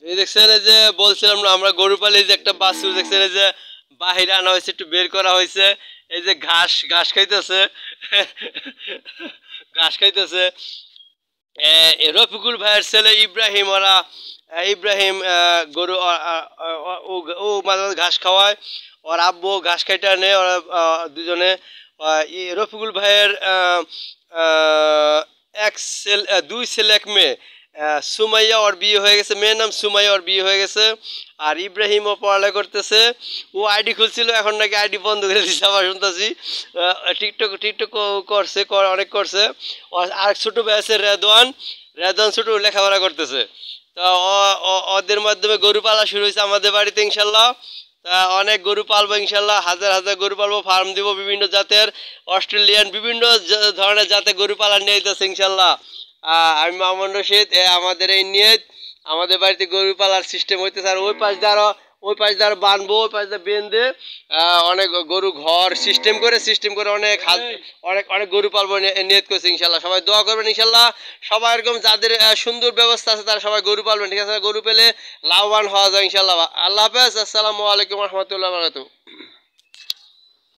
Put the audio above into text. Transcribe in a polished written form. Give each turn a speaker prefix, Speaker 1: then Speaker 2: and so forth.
Speaker 1: এই দেখছেন এই যে বলছিলাম না আমরা গরু পালি, যে একটা বাছুর দেখছেন এই যে বাহিরে আনা হয়েছে, একটু বের করা হয়েছে, এই যে ঘাস ঘাস খাইতেছে ঘাস খাইতেছে। রফিকুল ভাইয়ের ছেলে ইব্রাহিম, ওরা ইব্রাহিম গরু ও ও মাঝে মাঝে ঘাস খাওয়ায়, ওর আব্বু ঘাস খাইতে আনে, ওরা দুজনে। রফিকুল ভাইয়ের এক ছেলে, দুই ছেলে এক মেয়ে। সুমাইয়া ওর বিয়ে হয়ে গেছে, মেয়ের নাম সুমাইয়া, ওর বিয়ে হয়ে গেছে। আর ইব্রাহিমও পড়ালেখা করতেছে, ও আইডি খুলছিল, এখন নাকি আইডি বন্ধ করে দিচ্ছে আবার শুনতেছি। টিকটক টিকটক করছে, অনেক করছে। আর ছোটো ভাই আছে রেদওয়ান, রেদওয়ান ছোটো লেখাপড়া করতেছে। তা ওদের মাধ্যমে গরু পালা শুরু হয়েছে আমাদের বাড়িতে ইনশাল্লাহ। তা অনেক গরু পালবো ইনশাল্লাহ, হাজার হাজার গরু পালবো, ফার্ম দিব বিভিন্ন জাতের, অস্ট্রেলিয়ান বিভিন্ন ধরনের জাতে গরু পালা নিয়ে যেতেছে ইনশাল্লাহ। আমি মামুন রশিদ, আমাদের এই নিয়ত, আমাদের বাড়িতে গরু পালার সিস্টেম হইতেছে। আর ওই পাশ দ্বারা বানবো, ওই পাশ দিয়ে বেঁধে অনেক গরু ঘর সিস্টেম করে অনেক অনেক অনেক গরু পালবো নিয়ত করছে ইনশাল্লাহ। সবাই দোয়া করবেন ইনশাল্লাহ। সবাই এরকম যাদের সুন্দর ব্যবস্থা আছে তারা সবাই গরু পালবেন, ঠিক আছে? গরু পেলে লাভবান হওয়া যায় ইনশাল্লাহ। আল্লাহ হাফেজ, আসসালামু আলাইকুম রহমতুল্লাহ বারাকাতুহু।